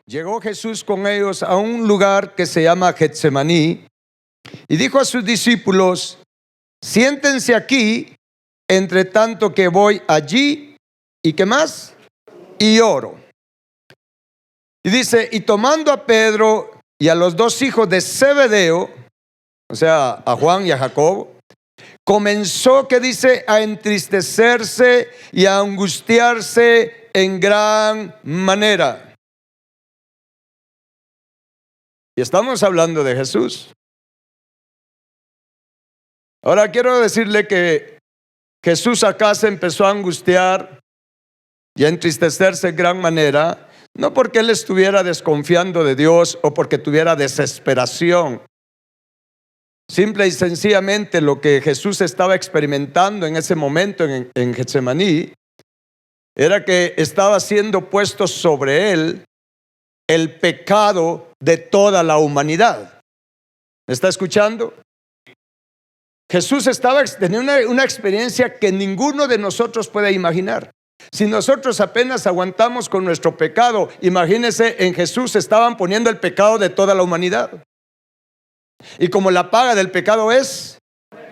Llegó Jesús con ellos a un lugar que se llama Getsemaní y dijo a sus discípulos: siéntense aquí, entre tanto que voy allí, ¿y qué más? Y oro. Y dice, y tomando a Pedro y a los dos hijos de Zebedeo, o sea, a Juan y a Jacobo, comenzó, que dice, a entristecerse y a angustiarse en gran manera. Y estamos hablando de Jesús. Ahora quiero decirle que Jesús acá se empezó a angustiar y a entristecerse en gran manera, no porque él estuviera desconfiando de Dios o porque tuviera desesperación. Simple y sencillamente lo que Jesús estaba experimentando en ese momento en Getsemaní era que estaba siendo puesto sobre él el pecado de toda la humanidad. ¿Me está escuchando? Jesús estaba teniendo una experiencia que ninguno de nosotros puede imaginar. Si nosotros apenas aguantamos con nuestro pecado, imagínense, en Jesús estaban poniendo el pecado de toda la humanidad. Y como la paga del pecado es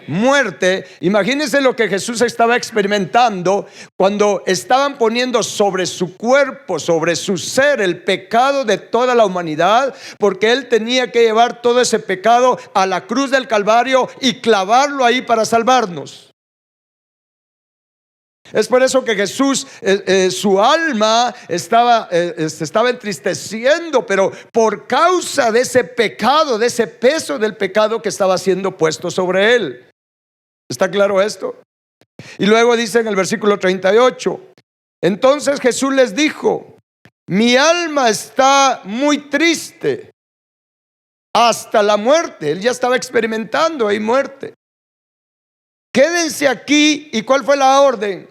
muerte, imagínense lo que Jesús estaba experimentando cuando estaban poniendo sobre su cuerpo, sobre su ser, el pecado de toda la humanidad, porque él tenía que llevar todo ese pecado a la cruz del Calvario y clavarlo ahí para salvarnos. Es por eso que Jesús, su alma se estaba entristeciendo, pero por causa de ese pecado, de ese peso del pecado que estaba siendo puesto sobre él. ¿Está claro esto? Y luego dice en el versículo 38, entonces Jesús les dijo: mi alma está muy triste hasta la muerte. Él ya estaba experimentando ahí muerte. Quédense aquí. ¿Y cuál fue la orden?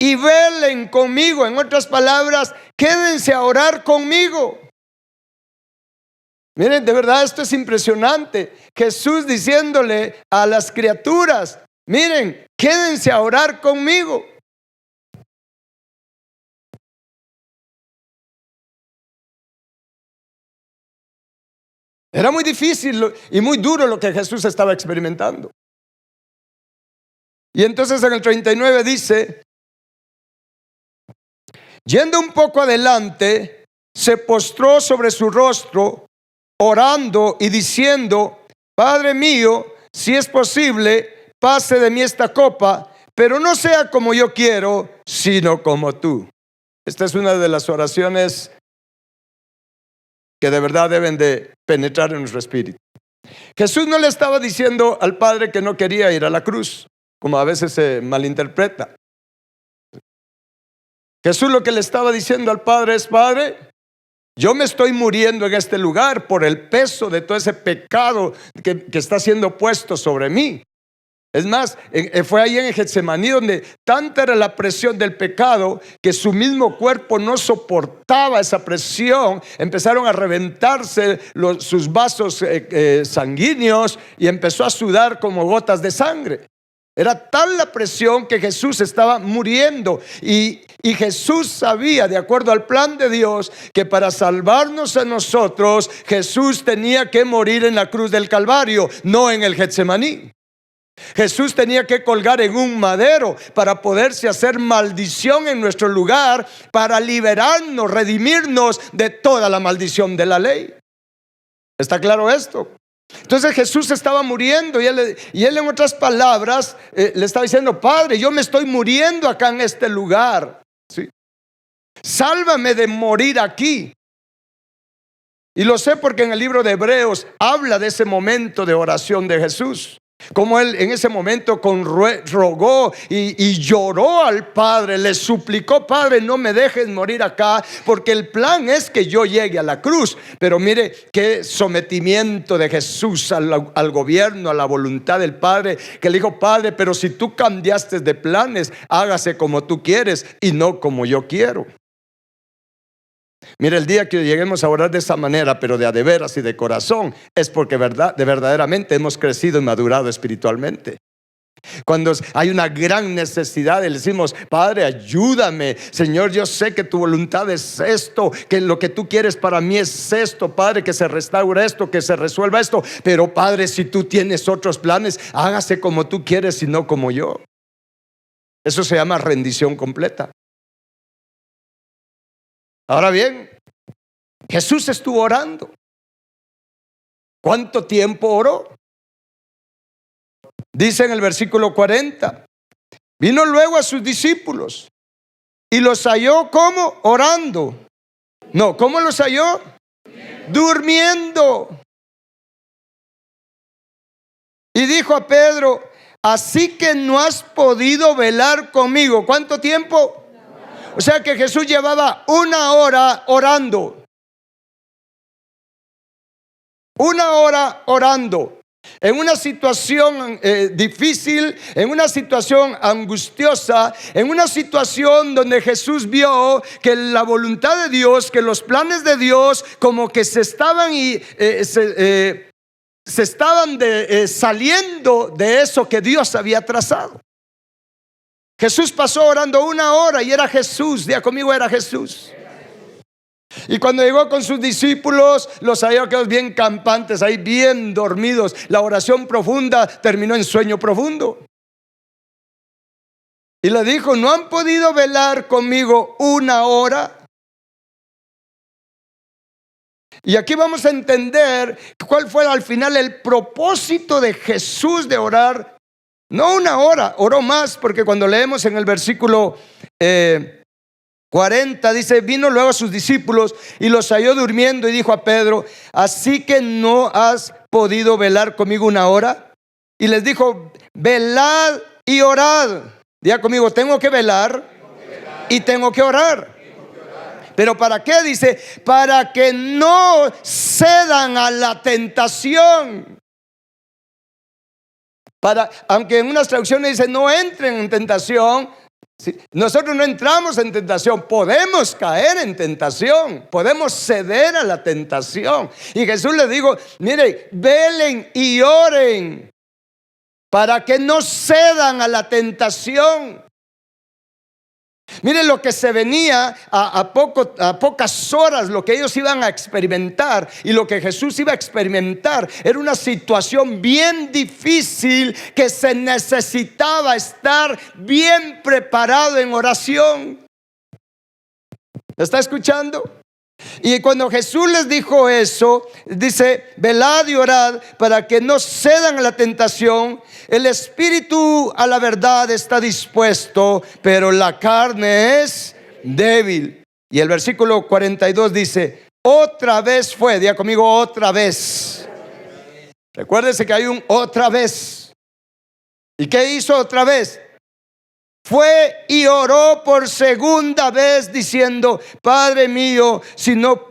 Y velen conmigo. En otras palabras, quédense a orar conmigo. Miren, de verdad esto es impresionante. Jesús diciéndole a las criaturas: miren, quédense a orar conmigo. Era muy difícil y muy duro lo que Jesús estaba experimentando. Y entonces en el 39 dice: yendo un poco adelante, se postró sobre su rostro, orando y diciendo: Padre mío, si es posible, pase de mí esta copa, pero no sea como yo quiero, sino como tú. Esta es una de las oraciones que de verdad deben de penetrar en nuestro espíritu. Jesús no le estaba diciendo al Padre que no quería ir a la cruz, como a veces se malinterpreta. Jesús lo que le estaba diciendo al Padre es: Padre, yo me estoy muriendo en este lugar por el peso de todo ese pecado que está siendo puesto sobre mí. Es más, fue ahí en Getsemaní donde tanta era la presión del pecado que su mismo cuerpo no soportaba esa presión. Empezaron a reventarse sus vasos sanguíneos y empezó a sudar como gotas de sangre. Era tal la presión que Jesús estaba muriendo, y Jesús sabía, de acuerdo al plan de Dios, que para salvarnos a nosotros Jesús tenía que morir en la cruz del Calvario, no en el Getsemaní. Jesús tenía que colgar en un madero para poderse hacer maldición en nuestro lugar, para liberarnos, redimirnos de toda la maldición de la ley. ¿Está claro esto? Entonces Jesús estaba muriendo y él en otras palabras le estaba diciendo: Padre, yo me estoy muriendo acá en este lugar, ¿sí? Sálvame de morir aquí. Y lo sé porque en el libro de Hebreos habla de ese momento de oración de Jesús, como él en ese momento rogó y lloró al Padre, le suplicó: Padre, no me dejes morir acá, porque el plan es que yo llegue a la cruz. Pero mire qué sometimiento de Jesús al gobierno, a la voluntad del Padre, que le dijo: Padre, pero si tú cambiaste de planes, hágase como tú quieres y no como yo quiero. Mire, el día que lleguemos a orar de esa manera, pero de veras y de corazón, es porque verdaderamente hemos crecido y madurado espiritualmente. Cuando hay una gran necesidad, le decimos: Padre, ayúdame. Señor, yo sé que tu voluntad es esto, que lo que tú quieres para mí es esto. Padre, que se restaure esto, que se resuelva esto. Pero Padre, si tú tienes otros planes, hágase como tú quieres y no como yo. Eso se llama rendición completa. Ahora bien, Jesús estuvo orando. ¿Cuánto tiempo oró? Dice en el versículo 40: vino luego a sus discípulos y los halló, ¿cómo? Orando. No, ¿cómo los halló? Durmiendo. Y dijo a Pedro: así que no has podido velar conmigo. ¿Cuánto tiempo? O sea que Jesús llevaba 1 hora orando. 1 hora orando. En una situación difícil, en una situación angustiosa, en una situación donde Jesús vio que la voluntad de Dios, que los planes de Dios como que se estaban saliendo de eso que Dios había trazado. Jesús pasó orando 1 hora y era Jesús. Diga conmigo: era Jesús. Y cuando llegó con sus discípulos, los halló aquellos bien campantes, ahí bien dormidos. La oración profunda terminó en sueño profundo. Y le dijo: ¿no han podido velar conmigo 1 hora? Y aquí vamos a entender cuál fue al final el propósito de Jesús de orar. No 1 hora, oró más, porque cuando leemos en el versículo 40 dice: vino luego a sus discípulos y los halló durmiendo y dijo a Pedro: así que no has podido velar conmigo 1 hora. Y les dijo: velad y orad. Diga conmigo: tengo que velar y tengo que orar. ¿Pero para qué? Dice: para que no cedan a la tentación. Aunque en unas traducciones dice: no entren en tentación. Sí, nosotros no entramos en tentación, podemos caer en tentación, podemos ceder a la tentación. Y Jesús le dijo: mire, velen y oren para que no cedan a la tentación. Miren lo que se venía a pocas horas, lo que ellos iban a experimentar y lo que Jesús iba a experimentar. Era una situación bien difícil que se necesitaba estar bien preparado en oración. ¿Está escuchando? Y cuando Jesús les dijo eso, dice: velad y orad para que no cedan a la tentación. El espíritu a la verdad está dispuesto, pero la carne es débil. Y el versículo 42 dice: otra vez fue. Diga conmigo: otra vez. Recuérdese que hay un otra vez. ¿Y qué hizo otra vez? Fue y oró por segunda vez diciendo: Padre mío, si no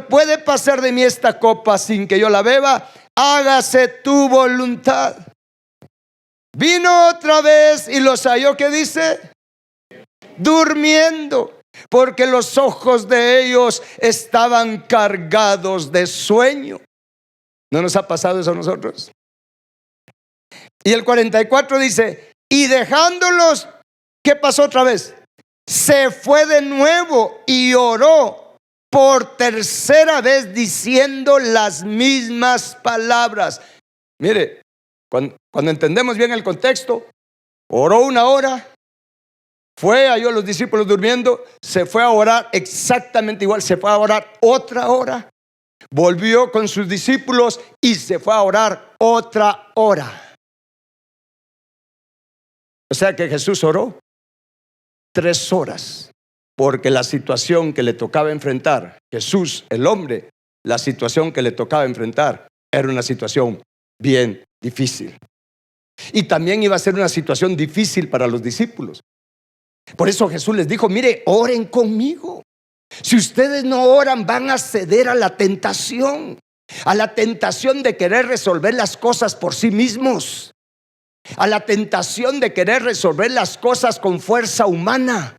puede pasar de mí esta copa sin que yo la beba, hágase tu voluntad. Vino otra vez y los halló, ¿qué dice? Durmiendo, porque los ojos de ellos estaban cargados de sueño. ¿No nos ha pasado eso a nosotros? Y el 44 dice: y dejándolos, ¿qué pasó otra vez? Se fue de nuevo y oró por tercera vez diciendo las mismas palabras. Mire, cuando entendemos bien el contexto, oró 1 hora, halló a los discípulos durmiendo, se fue a orar exactamente igual, se fue a orar otra hora, volvió con sus discípulos y se fue a orar otra hora. O sea que Jesús oró 3 horas, porque la situación que le tocaba enfrentar, Jesús, el hombre, la situación que le tocaba enfrentar era una situación bien difícil. Y también iba a ser una situación difícil para los discípulos. Por eso Jesús les dijo: mire, oren conmigo. Si ustedes no oran, van a ceder a la tentación de querer resolver las cosas por sí mismos, a la tentación de querer resolver las cosas con fuerza humana.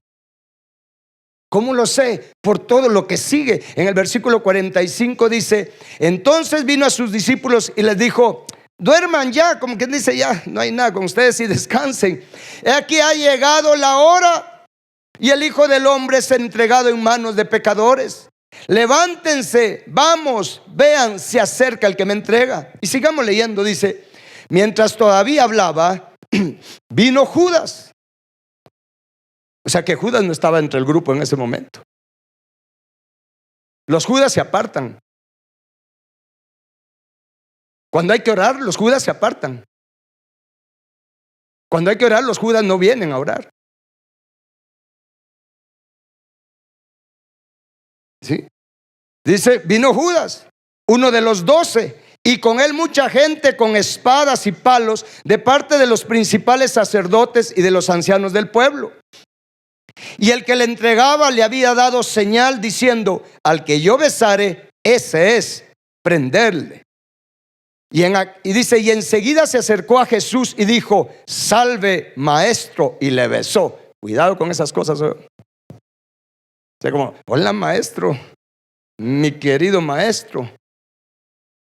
¿Cómo lo sé? Por todo lo que sigue. En el versículo 45 dice: entonces vino a sus discípulos y les dijo: duerman ya, como quien dice, ya no hay nada con ustedes y descansen. He aquí ha llegado la hora y el Hijo del Hombre es entregado en manos de pecadores. Levántense, vamos, vean, se acerca el que me entrega. Y sigamos leyendo, dice, mientras todavía hablaba, vino Judas. O sea que Judas no estaba entre el grupo en ese momento. Los Judas se apartan. Cuando hay que orar, los Judas se apartan. Cuando hay que orar, los Judas no vienen a orar. ¿Sí? Dice, vino Judas, uno de los 12, y con él mucha gente con espadas y palos de parte de los principales sacerdotes y de los ancianos del pueblo. Y el que le entregaba le había dado señal diciendo, al que yo besare, ese es, prenderle. Y dice, y enseguida se acercó a Jesús y dijo, salve maestro, y le besó. Cuidado con esas cosas. O sea, como, hola maestro, mi querido maestro,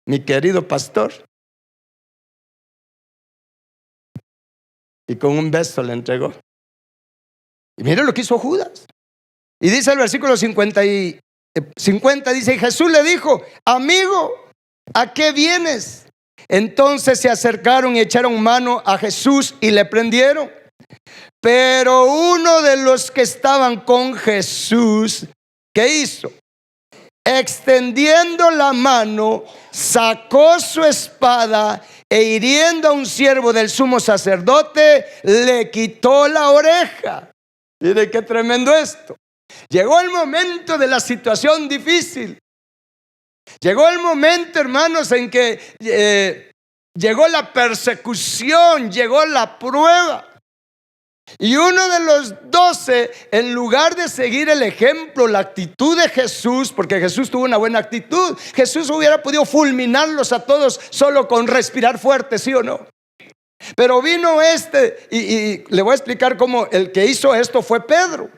mi querido pastor. Y con un beso le entregó. Y mire lo que hizo Judas. Y dice el versículo 50, dice, y Jesús le dijo, amigo, ¿a qué vienes? Entonces se acercaron y echaron mano a Jesús y le prendieron. Pero uno de los que estaban con Jesús, ¿qué hizo? Extendiendo la mano, sacó su espada e hiriendo a un siervo del sumo sacerdote, le quitó la oreja. Mire qué tremendo esto. Llegó el momento de la situación difícil. Llegó el momento, hermanos, en que llegó la persecución, llegó la prueba. Y uno de los 12, en lugar de seguir el ejemplo, la actitud de Jesús, porque Jesús tuvo una buena actitud, Jesús hubiera podido fulminarlos a todos solo con respirar fuerte, ¿sí o no? Pero vino y le voy a explicar cómo el que hizo esto fue Pedro.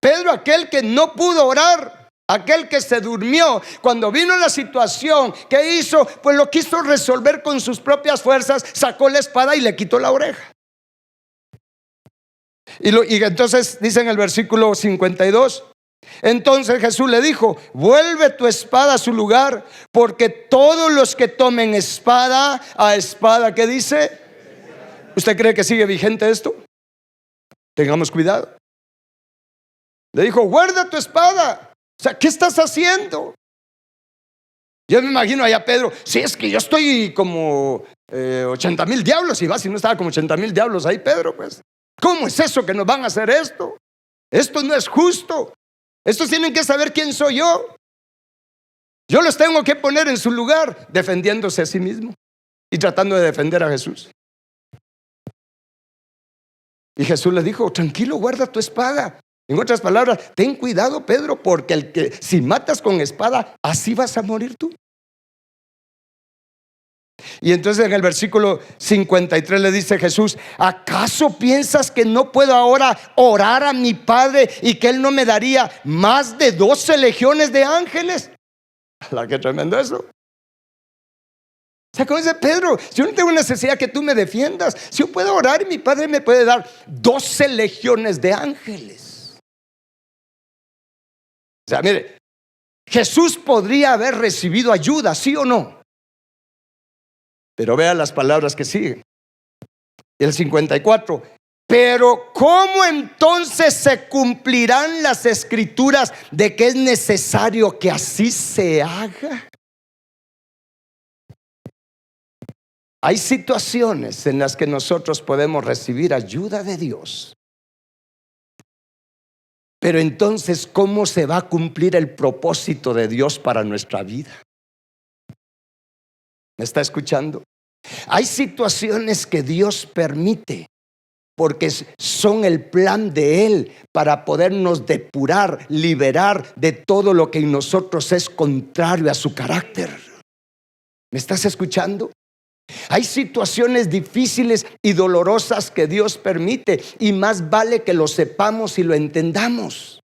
Pedro, aquel que no pudo orar, aquel que se durmió. Cuando vino la situación, ¿qué hizo? Pues lo quiso resolver con sus propias fuerzas. Sacó la espada y le quitó la oreja. Y entonces dice en el versículo 52, entonces Jesús le dijo, vuelve tu espada a su lugar, porque todos los que tomen espada a espada, ¿qué dice? ¿Usted cree que sigue vigente esto? Tengamos cuidado. Le dijo, guarda tu espada. O sea, ¿qué estás haciendo? Yo me imagino allá Pedro, si es que yo estoy como 80,000 diablos, y va, si no estaba como 80,000 diablos ahí Pedro, pues ¿cómo es eso que nos van a hacer esto? Esto no es justo. Estos tienen que saber quién soy yo. Yo los tengo que poner en su lugar, defendiéndose a sí mismo y tratando de defender a Jesús. Y Jesús le dijo, tranquilo, guarda tu espada. En otras palabras, ten cuidado, Pedro, porque si matas con espada, así vas a morir tú. Y entonces en el versículo 53 le dice Jesús, ¿acaso piensas que no puedo ahora orar a mi Padre y que Él no me daría más de 12 legiones de ángeles? ¡Qué tremendo eso! O sea, como dice Pedro, si yo no tengo necesidad que tú me defiendas, si yo puedo orar y mi Padre me puede dar 12 legiones de ángeles. O sea, mire, Jesús podría haber recibido ayuda, ¿sí o no? Pero vea las palabras que siguen. El 54. Pero ¿cómo entonces se cumplirán las escrituras de que es necesario que así se haga? Hay situaciones en las que nosotros podemos recibir ayuda de Dios. Pero entonces, ¿cómo se va a cumplir el propósito de Dios para nuestra vida? ¿Me está escuchando? Hay situaciones que Dios permite porque son el plan de Él para podernos depurar, liberar de todo lo que en nosotros es contrario a su carácter. ¿Me estás escuchando? Hay situaciones difíciles y dolorosas que Dios permite, y más vale que lo sepamos y lo entendamos.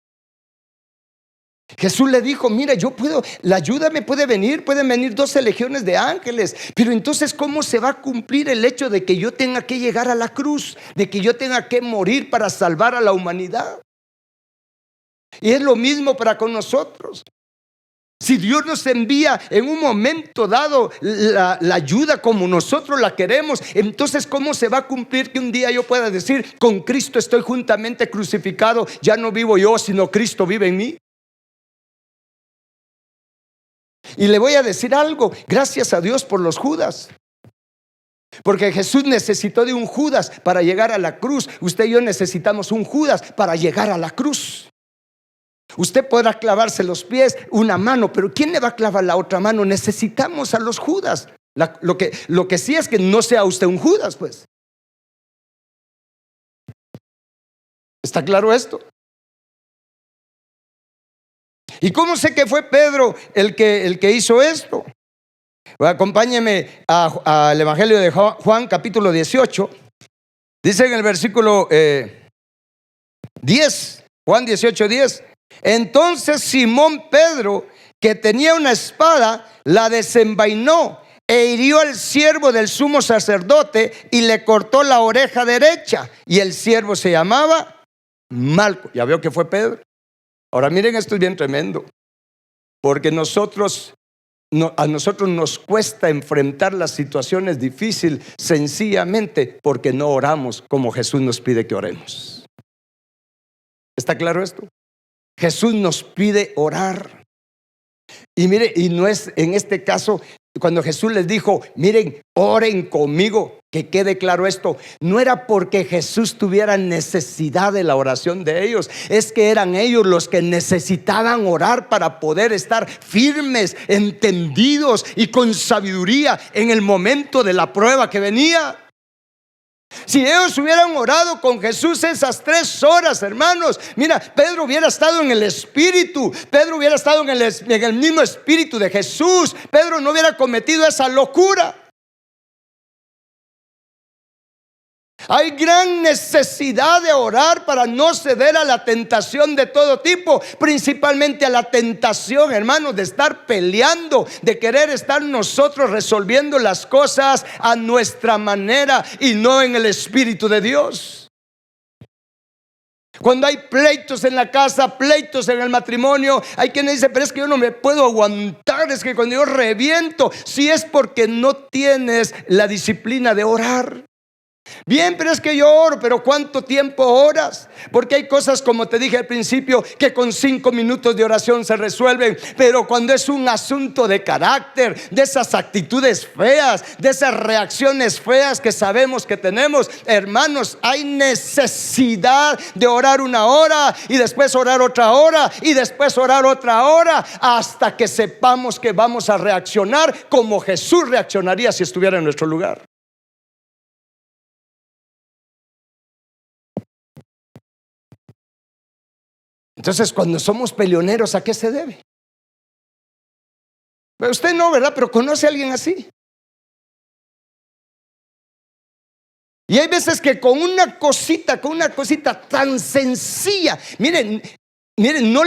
Jesús le dijo, mira, yo puedo, la ayuda me puede venir, pueden venir 12 legiones de ángeles, pero entonces ¿cómo se va a cumplir el hecho de que yo tenga que llegar a la cruz, de que yo tenga que morir para salvar a la humanidad? Y es lo mismo para con nosotros. Si Dios nos envía en un momento dado la ayuda como nosotros la queremos, entonces ¿cómo se va a cumplir que un día yo pueda decir, con Cristo estoy juntamente crucificado, ya no vivo yo, sino Cristo vive en mí? Y le voy a decir algo, gracias a Dios por los Judas, porque Jesús necesitó de un Judas para llegar a la cruz. Usted y yo necesitamos un Judas para llegar a la cruz. Usted podrá clavarse los pies, una mano, pero ¿quién le va a clavar la otra mano? Necesitamos a los Judas. Lo que sí es que no sea usted un Judas, pues. ¿Está claro esto? ¿Y cómo sé que fue Pedro el que hizo esto? Acompáñeme al Evangelio de Juan, capítulo 18. Dice en el versículo 10, Juan 18, 10. Entonces Simón Pedro, que tenía una espada, la desenvainó e hirió al siervo del sumo sacerdote y le cortó la oreja derecha. Y el siervo se llamaba Malco. Ya veo que fue Pedro. Ahora miren, esto es bien tremendo, porque a nosotros nos cuesta enfrentar las situaciones difíciles sencillamente porque no oramos como Jesús nos pide que oremos. ¿Está claro esto? Jesús nos pide orar. Y mire, y no es en este caso, cuando Jesús les dijo, miren, oren conmigo, que quede claro esto, no era porque Jesús tuviera necesidad de la oración de ellos, es que eran ellos los que necesitaban orar para poder estar firmes, entendidos y con sabiduría en el momento de la prueba que venía. Si ellos hubieran orado con Jesús esas 3 horas, hermanos, mira, Pedro hubiera estado en el Espíritu, Pedro hubiera estado en el mismo Espíritu de Jesús, Pedro no hubiera cometido esa locura. Hay gran necesidad de orar para no ceder a la tentación de todo tipo, principalmente a la tentación, hermanos, de estar peleando, de querer estar nosotros resolviendo las cosas a nuestra manera y no en el Espíritu de Dios. Cuando hay pleitos en la casa, pleitos en el matrimonio, hay quien dice, pero es que yo no me puedo aguantar, es que cuando yo reviento, si es porque no tienes la disciplina de orar. Bien, pero es que yo oro, pero ¿cuánto tiempo oras? Porque hay cosas, como te dije al principio, que con 5 minutos de oración se resuelven. Pero cuando es un asunto de carácter, de esas actitudes feas, de esas reacciones feas que sabemos que tenemos, hermanos, hay necesidad de orar 1 hora y después orar otra hora y después orar otra hora, hasta que sepamos que vamos a reaccionar como Jesús reaccionaría si estuviera en nuestro lugar. Entonces, cuando somos peleoneros, ¿a qué se debe? Pero usted no, ¿verdad? Pero conoce a alguien así. Y hay veces que con una cosita tan sencilla, miren, no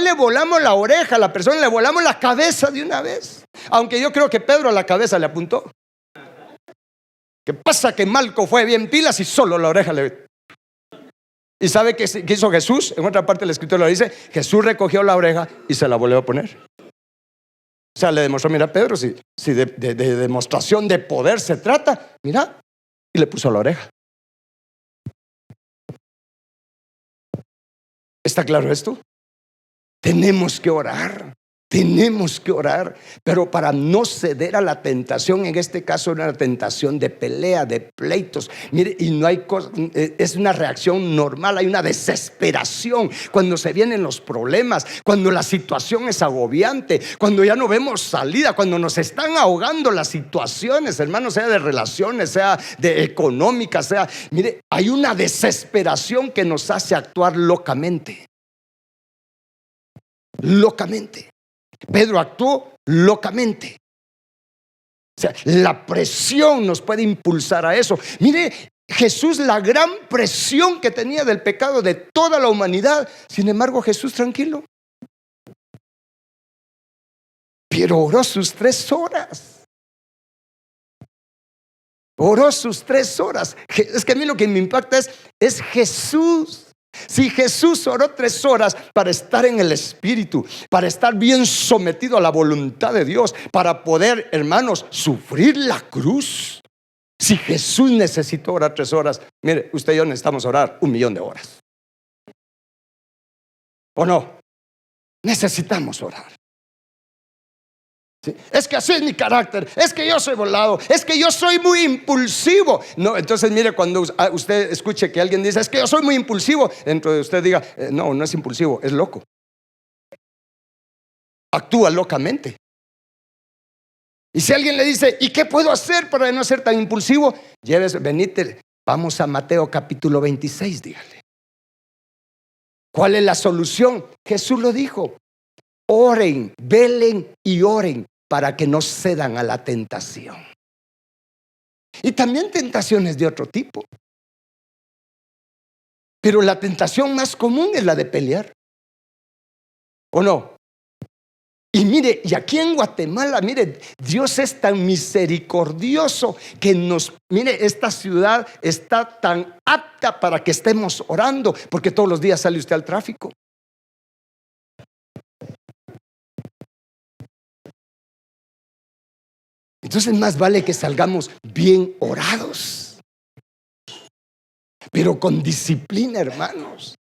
le volamos la oreja a la persona, le volamos la cabeza de una vez. Aunque yo creo que Pedro a la cabeza le apuntó. ¿Qué pasa? Que Malco fue bien pilas y solo la oreja le... ¿Y sabe qué hizo Jesús? En otra parte del escritor lo dice, Jesús recogió la oreja y se la volvió a poner. O sea, le demostró, mira Pedro, si de demostración de poder se trata, mira, y le puso la oreja. ¿Está claro esto? Tenemos que orar. Tenemos que orar, pero para no ceder a la tentación. En este caso era una tentación de pelea, de pleitos. Mire, y no hay cosa, es una reacción normal. Hay una desesperación cuando se vienen los problemas, cuando la situación es agobiante, cuando ya no vemos salida, cuando nos están ahogando las situaciones, hermanos, sea de relaciones, sea de económicas, sea, mire, hay una desesperación que nos hace actuar locamente. Locamente. Pedro actuó locamente. O sea, la presión nos puede impulsar a eso. Mire, Jesús, la gran presión que tenía del pecado de toda la humanidad. Sin embargo, Jesús tranquilo. pero oró sus 3 horas. Oró sus 3 horas. Es que a mí lo que me impacta es Jesús. Si Jesús oró 3 horas para estar en el Espíritu, para estar bien sometido a la voluntad de Dios, para poder, hermanos, sufrir la cruz. Si Jesús necesitó orar 3 horas, mire, usted y yo necesitamos orar 1.000.000 de horas. ¿O no? Necesitamos orar. ¿Sí? Es que así es mi carácter, es que yo soy volado, es que yo soy muy impulsivo. No, entonces mire, cuando usted escuche que alguien dice, es que yo soy muy impulsivo, dentro de usted diga, no, no es impulsivo, es loco. Actúa locamente. Y si alguien le dice, ¿y qué puedo hacer para no ser tan impulsivo? Venite, vamos a Mateo capítulo 26, dígale. ¿Cuál es la solución? Jesús lo dijo: oren, velen y oren para que no cedan a la tentación. Y también tentaciones de otro tipo. Pero la tentación más común es la de pelear. ¿O no? Y mire, y aquí en Guatemala, mire, Dios es tan misericordioso que mire, esta ciudad está tan apta para que estemos orando, porque todos los días sale usted al tráfico. Entonces más vale que salgamos bien orados, pero con disciplina, hermanos.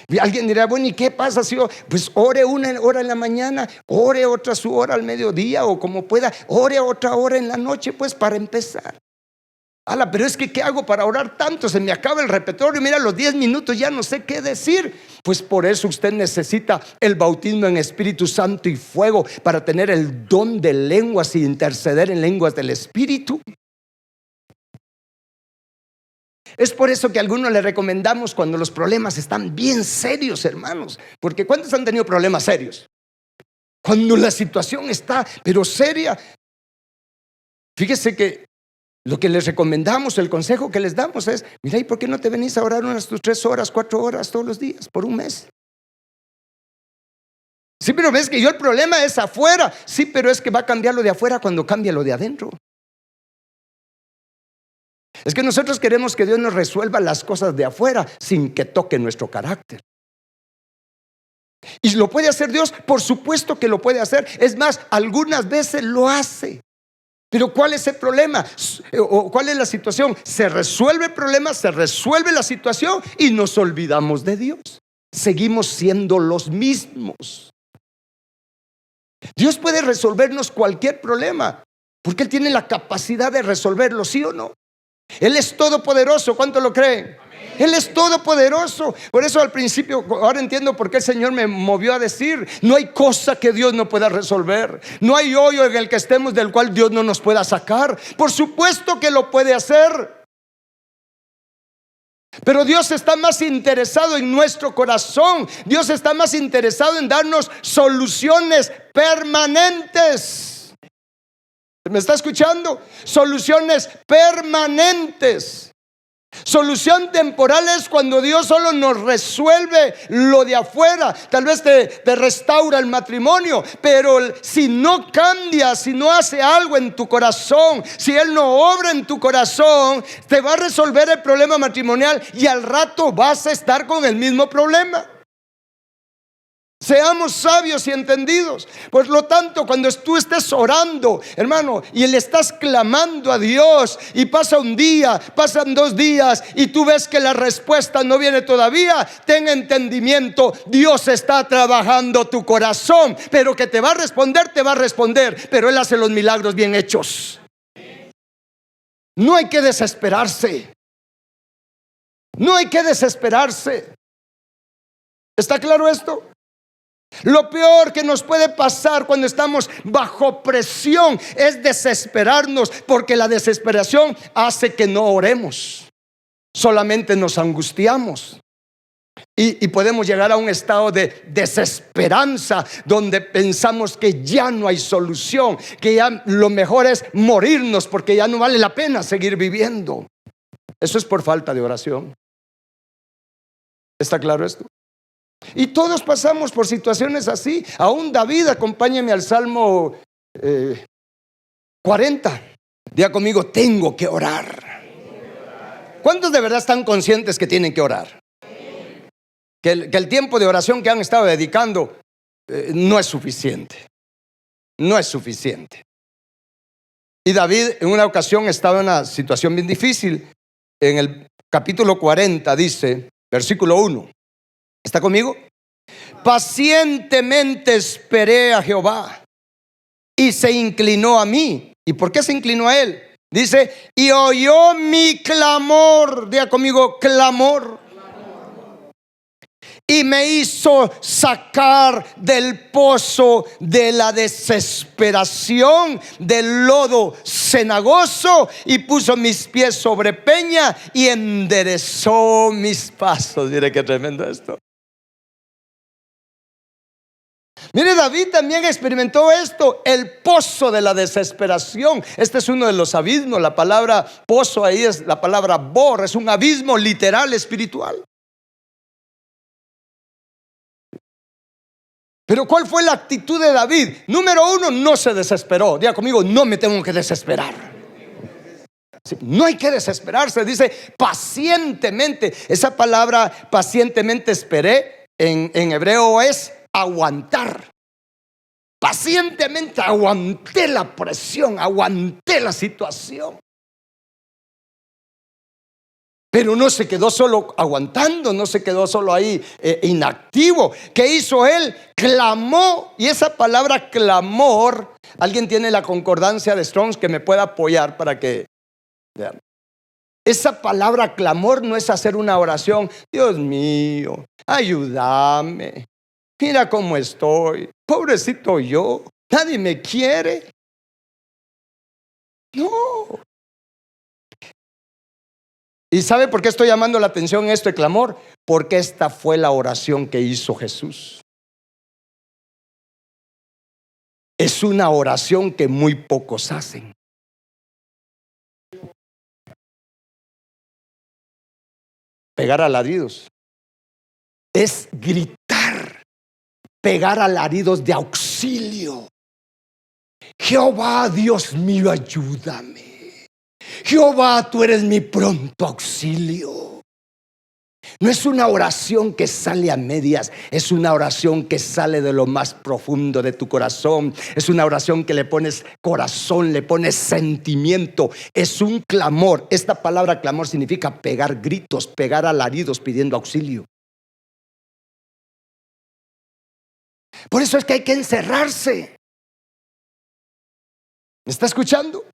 Y alguien dirá, bueno, ¿y qué pasa si yo? Pues ore 1 hora en la mañana, ore otra su hora al mediodía o como pueda, ore otra hora en la noche, pues para empezar. Pero es que ¿qué hago para orar tanto? Se me acaba el repertorio, mira, los 10 minutos ya no sé qué decir. Pues por eso usted necesita el bautismo en Espíritu Santo y fuego, para tener el don de lenguas y interceder en lenguas del Espíritu. Es por eso que a algunos le recomendamos cuando los problemas están bien serios, hermanos. Porque ¿cuántos han tenido problemas serios? Cuando la situación está, pero seria. Fíjese que lo que les recomendamos, el consejo que les damos es, mira, ¿y por qué no te venís a orar unas 3 horas, 4 horas todos los días, por un mes? Sí, pero ves que el problema es afuera. Sí, pero es que va a cambiar lo de afuera cuando cambia lo de adentro. Es que nosotros queremos que Dios nos resuelva las cosas de afuera sin que toque nuestro carácter. ¿Y lo puede hacer Dios? Por supuesto que lo puede hacer. Es más, algunas veces lo hace. Pero ¿cuál es el problema? ¿O cuál es la situación? Se resuelve el problema, se resuelve la situación y nos olvidamos de Dios. Seguimos siendo los mismos. Dios puede resolvernos cualquier problema, porque Él tiene la capacidad de resolverlo, ¿sí o no? Él es todopoderoso, ¿cuánto lo creen? Él es todopoderoso. Por eso al principio, ahora entiendo por qué el Señor me movió a decir, no hay cosa que Dios no pueda resolver. No hay hoyo en el que estemos del cual Dios no nos pueda sacar. Por supuesto que lo puede hacer. Pero Dios está más interesado en nuestro corazón. Dios está más interesado en darnos soluciones permanentes. ¿Me está escuchando? Soluciones permanentes. Solución temporal es cuando Dios solo nos resuelve lo de afuera. Tal vez te restaura el matrimonio, pero si no cambia, si no hace algo en tu corazón, si Él no obra en tu corazón, te va a resolver el problema matrimonial y al rato vas a estar con el mismo problema. Seamos sabios y entendidos. Por lo tanto, cuando tú estés orando, hermano, y le estás clamando a Dios, y pasa un día, pasan 2 días, y tú ves que la respuesta no viene todavía, ten entendimiento, Dios está trabajando tu corazón, pero que te va a responder, pero Él hace los milagros bien hechos. No hay que desesperarse. No hay que desesperarse. ¿Está claro esto? Lo peor que nos puede pasar cuando estamos bajo presión es desesperarnos, porque la desesperación hace que no oremos, solamente nos angustiamos y podemos llegar a un estado de desesperanza donde pensamos que ya no hay solución, que ya lo mejor es morirnos porque ya no vale la pena seguir viviendo. Eso es por falta de oración. ¿Está claro esto? Y todos pasamos por situaciones así. Aún David, acompáñame al Salmo 40. Diga conmigo, tengo que orar. ¿Cuántos de verdad están conscientes que tienen que orar? Que el tiempo de oración que han estado dedicando no es suficiente. No es suficiente. Y David en una ocasión estaba en una situación bien difícil. En el capítulo 40 dice, versículo 1. ¿Está conmigo? Pacientemente esperé a Jehová y se inclinó a mí. ¿Y por qué se inclinó a él? Dice, y oyó mi clamor. Diga conmigo, clamor. Y me hizo sacar del pozo de la desesperación, del lodo cenagoso, y puso mis pies sobre peña y enderezó mis pasos. Mire qué tremendo esto. Mire, David también experimentó esto, el pozo de la desesperación. Este es uno de los abismos. La palabra pozo ahí es la palabra bor, es un abismo literal espiritual. Pero ¿cuál fue la actitud de David? Número 1, no se desesperó. Diga conmigo, no me tengo que desesperar. Sí, no hay que desesperarse. Dice pacientemente. Esa palabra pacientemente esperé en hebreo es aguantar. Pacientemente aguanté la presión, aguanté la situación. Pero no se quedó solo aguantando, no se quedó solo ahí inactivo. ¿Qué hizo él? Clamó. Y esa palabra clamor, ¿alguien tiene la concordancia de Strong's que me pueda apoyar para que vean? Esa palabra clamor no es hacer una oración, Dios mío, ayúdame, mira cómo estoy, pobrecito yo, nadie me quiere. No. ¿Y sabe por qué estoy llamando la atención esto de clamor? Porque esta fue la oración que hizo Jesús. Es una oración que muy pocos hacen. Pegar alaridos es gritar, pegar alaridos de auxilio. Jehová, Dios mío, ayúdame. Jehová, tú eres mi pronto auxilio. No es una oración que sale a medias, es una oración que sale de lo más profundo de tu corazón. Es una oración que le pones corazón, le pones sentimiento. Es un clamor. Esta palabra clamor significa pegar gritos, pegar alaridos pidiendo auxilio. Por eso es que hay que encerrarse. ¿Me está escuchando?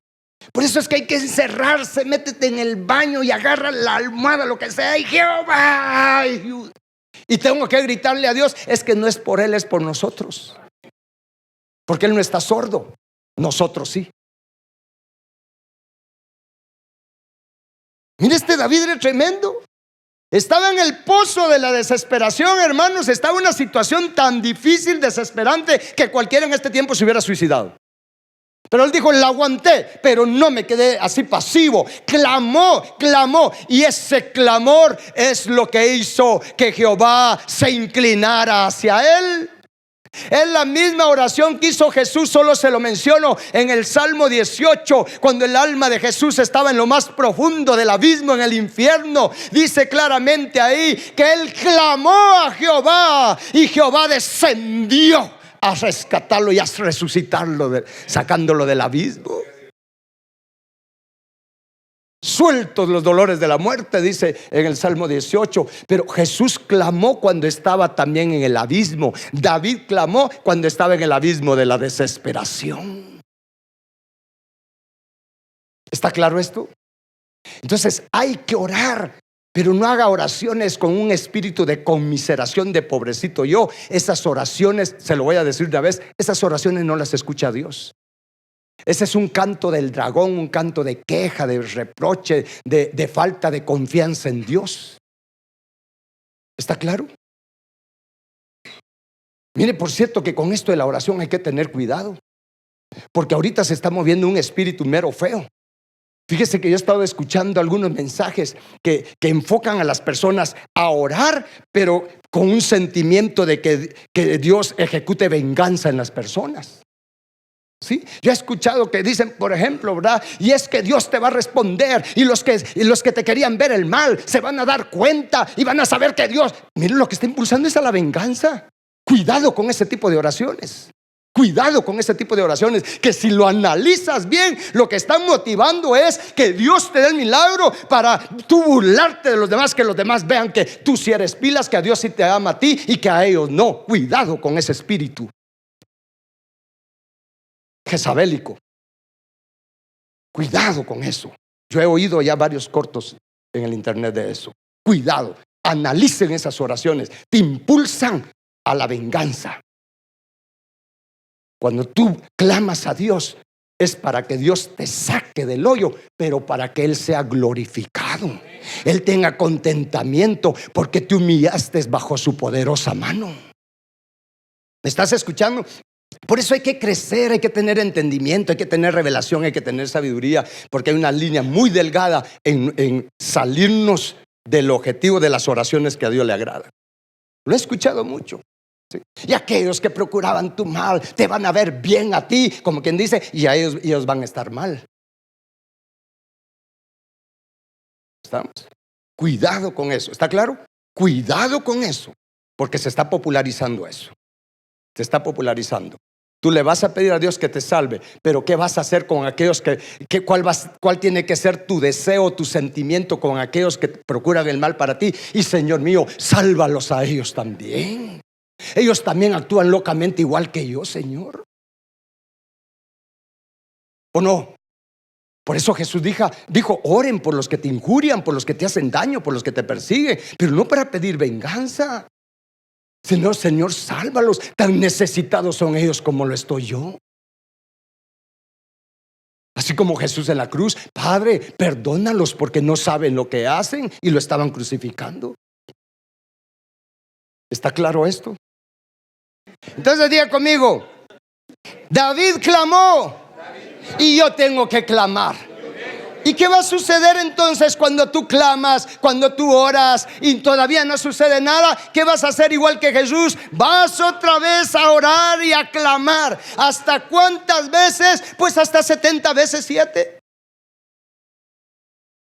Por eso es que hay que encerrarse, métete en el baño y agarra la almohada, lo que sea, y Jehová. Y tengo que gritarle a Dios. Es que no es por Él, es por nosotros. Porque Él no está sordo, nosotros sí. Mire, este David era tremendo. Estaba en el pozo de la desesperación, hermanos. Estaba en una situación tan difícil, desesperante, que cualquiera en este tiempo se hubiera suicidado. Pero él dijo, la aguanté, pero no me quedé así pasivo. Clamó. Y ese clamor es lo que hizo que Jehová se inclinara hacia él. Es la misma oración que hizo Jesús, solo se lo menciono en el Salmo 18, cuando el alma de Jesús estaba en lo más profundo del abismo, en el infierno. Dice claramente ahí que él clamó a Jehová y Jehová descendió a rescatarlo y a resucitarlo, sacándolo del abismo. Sueltos los dolores de la muerte, dice en el Salmo 18. Pero Jesús clamó cuando estaba también en el abismo. David clamó cuando estaba en el abismo de la desesperación. ¿Está claro esto? Entonces hay que orar, pero no haga oraciones con un espíritu de conmiseración, de pobrecito yo. Esas oraciones, se lo voy a decir una vez, esas oraciones no las escucha Dios. Ese es un canto del dragón, un canto de queja, de reproche, de falta de confianza en Dios. ¿Está claro? Mire, por cierto, que con esto de la oración hay que tener cuidado, porque ahorita se está moviendo un espíritu mero feo. Fíjese que yo he estado escuchando algunos mensajes que enfocan a las personas a orar, pero con un sentimiento de que Dios ejecute venganza en las personas. ¿Sí? Yo he escuchado que dicen, por ejemplo, ¿verdad? Y es que Dios te va a responder, y los que te querían ver el mal se van a dar cuenta y van a saber que Dios... Miren, lo que está impulsando es a la venganza. Cuidado con ese tipo de oraciones. Cuidado con ese tipo de oraciones, que si lo analizas bien, lo que están motivando es que Dios te dé el milagro para tú burlarte de los demás, que los demás vean que tú sí eres pilas, que a Dios sí te ama a ti y que a ellos no. Cuidado con ese espíritu jezabélico. Cuidado con eso. Yo he oído ya varios cortos en el internet de eso. Cuidado, analicen esas oraciones. Te impulsan a la venganza. Cuando tú clamas a Dios, es para que Dios te saque del hoyo, pero para que Él sea glorificado. Él tenga contentamiento porque te humillaste bajo su poderosa mano. ¿Me estás escuchando? Por eso hay que crecer, hay que tener entendimiento, hay que tener revelación, hay que tener sabiduría, porque hay una línea muy delgada en salirnos del objetivo de las oraciones que a Dios le agrada. Lo he escuchado mucho. ¿Sí? Y aquellos que procuraban tu mal te van a ver bien a ti, como quien dice, y a ellos van a estar mal. ¿Estamos? Cuidado con eso, ¿está claro? Cuidado con eso, porque se está popularizando eso. Se está popularizando. Tú le vas a pedir a Dios que te salve, pero ¿qué vas a hacer con aquellos cuál tiene que ser tu deseo, tu sentimiento con aquellos que procuran el mal para ti? Y Señor mío, sálvalos a ellos también. Ellos también actúan locamente igual que yo, Señor. ¿O no? Por eso Jesús dijo, oren por los que te injurian, por los que te hacen daño, por los que te persiguen, pero no para pedir venganza. Sino, Señor, sálvalos. Tan necesitados son ellos como lo estoy yo. Así como Jesús en la cruz, Padre, perdónalos porque no saben lo que hacen, y lo estaban crucificando. ¿Está claro esto? Entonces diga conmigo, David clamó y yo tengo que clamar. ¿Y qué va a suceder entonces cuando tú clamas, cuando tú oras y todavía no sucede nada? ¿Qué vas a hacer igual que Jesús? Vas otra vez a orar y a clamar. ¿Hasta cuántas veces? Pues hasta 70 veces 7.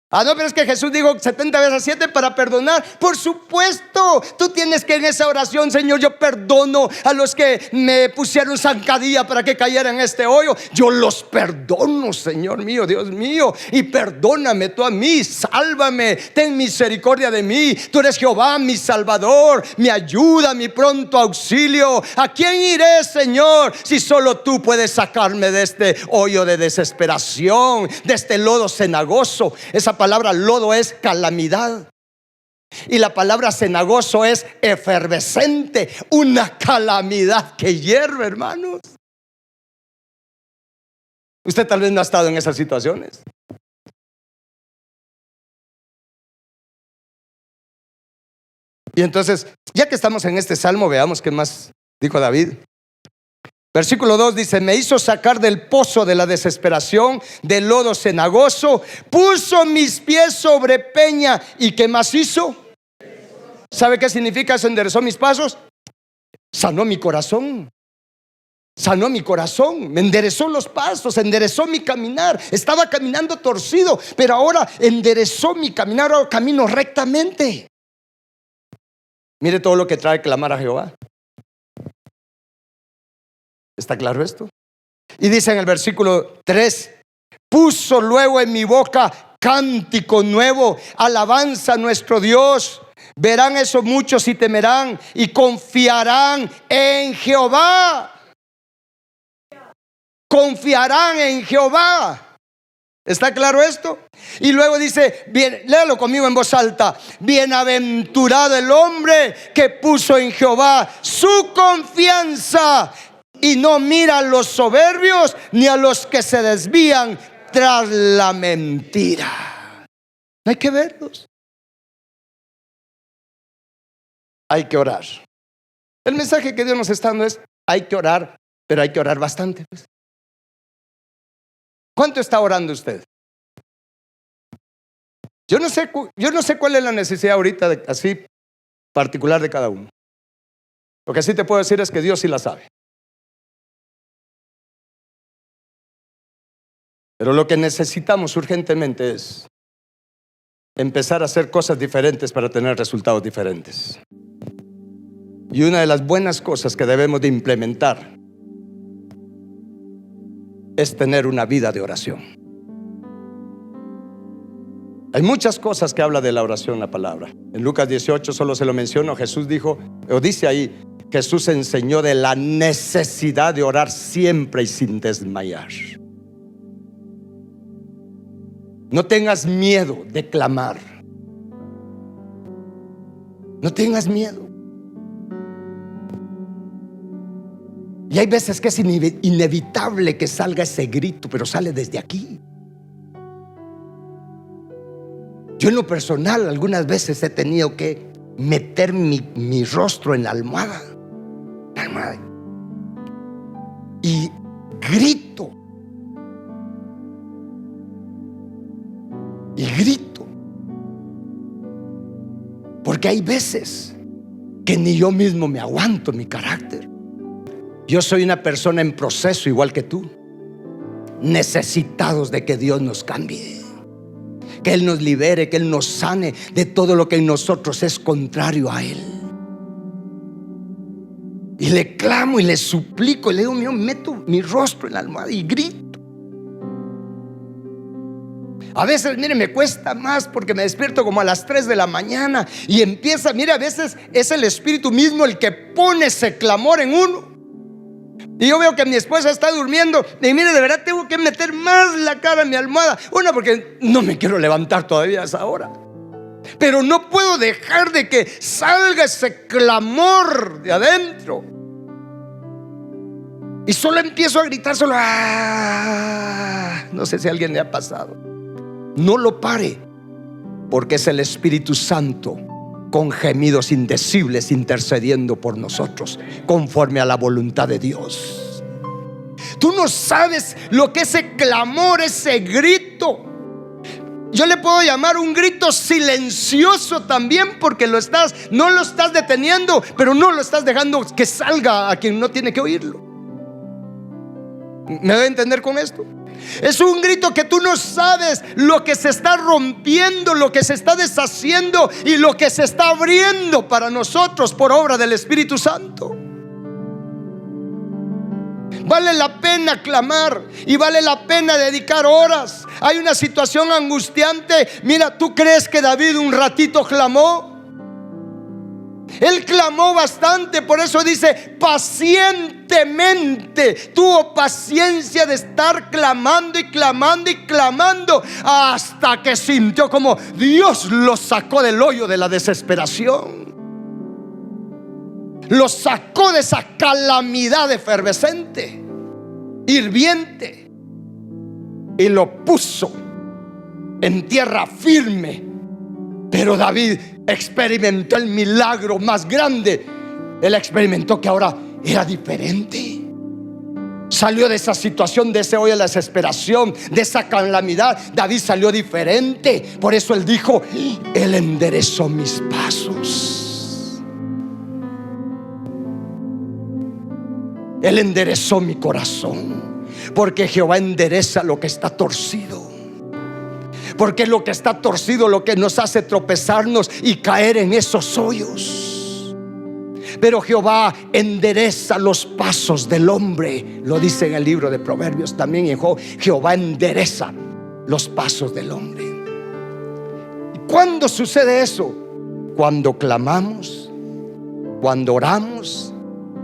No, pero es que Jesús dijo 70 veces 7 para perdonar. Por supuesto, tú tienes que en esa oración, Señor, yo perdono a los que me pusieron zancadilla para que cayera en este hoyo. Yo los perdono, Señor mío, Dios mío. Y perdóname tú a mí, sálvame, ten misericordia de mí. Tú eres Jehová, mi Salvador, mi ayuda, mi pronto auxilio. ¿A quién iré, Señor, si solo tú puedes sacarme de este hoyo de desesperación, de este lodo cenagoso? Esa palabra lodo es calamidad, y la palabra cenagoso es efervescente, una calamidad que hierve, hermanos. Usted tal vez no ha estado en esas situaciones. Y entonces, ya que estamos en este salmo, veamos qué más dijo David. Versículo 2 dice, me hizo sacar del pozo de la desesperación, del lodo cenagoso, puso mis pies sobre peña. ¿Y qué más hizo? ¿Sabe qué significa eso? Enderezó mis pasos. Sanó mi corazón. Sanó mi corazón, me enderezó los pasos, enderezó mi caminar. Estaba caminando torcido, pero ahora enderezó mi caminar, ahora camino rectamente. Mire todo lo que trae clamar a Jehová. ¿Está claro esto? Y dice en el versículo 3, puso luego en mi boca cántico nuevo, alabanza a nuestro Dios. Verán eso muchos y temerán y confiarán en Jehová. Confiarán en Jehová. ¿Está claro esto? Y luego dice, bien, léalo conmigo en voz alta, bienaventurado el hombre que puso en Jehová su confianza y no mira a los soberbios ni a los que se desvían tras la mentira. No hay que verlos. Hay que orar. El mensaje que Dios nos está dando es, hay que orar, pero hay que orar bastante, pues. ¿Cuánto está orando usted? Yo no sé cuál es la necesidad ahorita así particular de cada uno. Lo que sí te puedo decir es que Dios sí la sabe. Pero lo que necesitamos urgentemente es empezar a hacer cosas diferentes para tener resultados diferentes. Y una de las buenas cosas que debemos de implementar es tener una vida de oración. Hay muchas cosas que habla de la oración la palabra. En Lucas 18 solo se lo menciono. Jesús dijo, o dice ahí, Jesús enseñó de la necesidad de orar siempre y sin desmayar. No tengas miedo de clamar. No tengas miedo. Y hay veces que es inevitable que salga ese grito, pero sale desde aquí. Yo en lo personal algunas veces he tenido que meter mi rostro en la almohada. Y grito. Y grito. Porque hay veces que ni yo mismo me aguanto mi carácter. Yo soy una persona en proceso igual que tú, necesitados de que Dios nos cambie, que Él nos libere, que Él nos sane de todo lo que en nosotros es contrario a Él. Y le clamo y le suplico y le digo, meto mi rostro en la almohada y grito. A veces, mire, me cuesta más porque me despierto como a las 3 de la mañana y empieza, mire, a veces es el Espíritu mismo el que pone ese clamor en uno. Y yo veo que mi esposa está durmiendo y mire, de verdad tengo que meter más la cara en mi almohada. Una, porque no me quiero levantar todavía a esa hora, pero no puedo dejar de que salga ese clamor de adentro. Y solo empiezo a gritar, solo no sé si a alguien le ha pasado. No lo pare, porque es el Espíritu Santo con gemidos indecibles intercediendo por nosotros conforme a la voluntad de Dios. Tú no sabes lo que ese clamor, ese grito, yo le puedo llamar un grito silencioso también, porque no lo estás deteniendo, pero no lo estás dejando que salga a quien no tiene que oírlo. ¿Me voy a entender con esto? Es un grito que tú no sabes lo que se está rompiendo, lo que se está deshaciendo y lo que se está abriendo para nosotros por obra del Espíritu Santo. Vale la pena clamar y vale la pena dedicar horas. Hay una situación angustiante. Mira, ¿tú crees que David un ratito clamó? Él clamó bastante, por eso dice pacientemente. Tuvo paciencia de estar clamando y clamando y clamando hasta que sintió como Dios lo sacó del hoyo de la desesperación. Lo sacó de esa calamidad efervescente, hirviente, y lo puso en tierra firme. Pero David experimentó el milagro más grande. Él experimentó que ahora era diferente. Salió de esa situación, de ese hoyo de la desesperación, de esa calamidad. David salió diferente. Por eso él dijo: Él enderezó mis pasos. Él enderezó mi corazón. Porque Jehová endereza lo que está torcido. Porque es lo que está torcido lo que nos hace tropezarnos y caer en esos hoyos. Pero Jehová endereza los pasos del hombre. Lo dice en el libro de Proverbios también. Y Jehová endereza los pasos del hombre. ¿Y cuándo sucede eso? Cuando clamamos, cuando oramos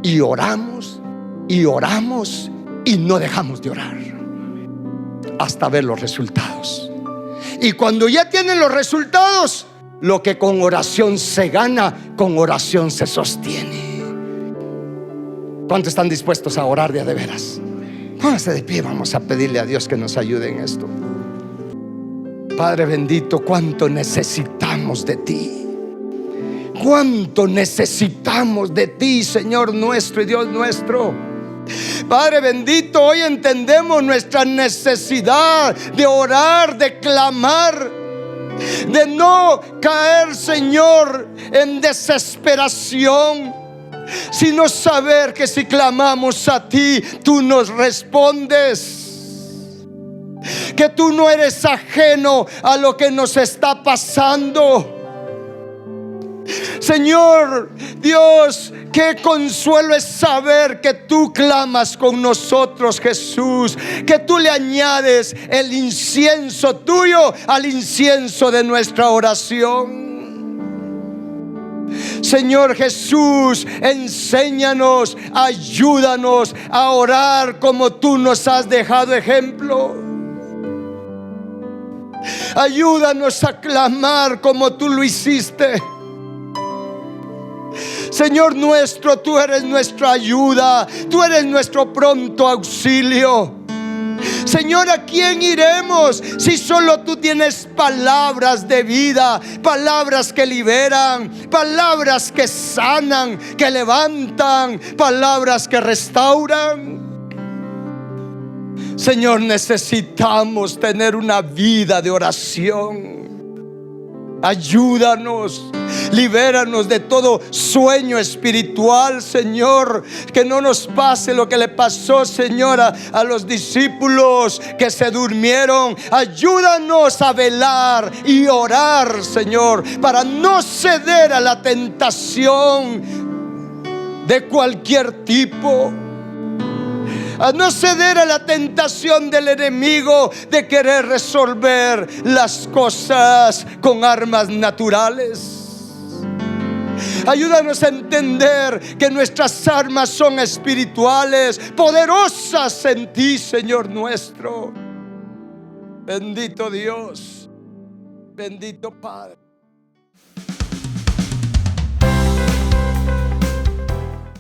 y oramos y oramos y no dejamos de orar hasta ver los resultados. Y cuando ya tienen los resultados, lo que con oración se gana, con oración se sostiene. ¿Cuántos están dispuestos a orar de veras? Pónganse de pie, vamos a pedirle a Dios que nos ayude en esto. Padre bendito, cuánto necesitamos de ti. Cuánto necesitamos de ti, Señor nuestro y Dios nuestro. Padre bendito, hoy entendemos nuestra necesidad de orar, de clamar, de no caer, Señor, en desesperación, sino saber que si clamamos a ti, tú nos respondes. que tú no eres ajeno a lo que nos está pasando. Señor Dios, qué consuelo es saber que tú clamas con nosotros, Jesús, que tú le añades el incienso tuyo al incienso de nuestra oración. Señor Jesús, enséñanos, ayúdanos a orar como tú nos has dejado ejemplo. Ayúdanos a clamar como tú lo hiciste. Señor nuestro, tú eres nuestra ayuda, tú eres nuestro pronto auxilio. Señor, ¿a quién iremos si solo tú tienes palabras de vida, palabras que liberan, palabras que sanan, que levantan, palabras que restauran? Señor, necesitamos tener una vida de oración. Ayúdanos, libéranos de todo sueño espiritual, Señor. Que no nos pase lo que le pasó, Señor, a los discípulos que se durmieron. Ayúdanos a velar y orar, Señor, para no ceder a la tentación de cualquier tipo, a no ceder a la tentación del enemigo de querer resolver las cosas con armas naturales. Ayúdanos a entender que nuestras armas son espirituales, poderosas en ti, Señor nuestro. Bendito Dios, bendito Padre.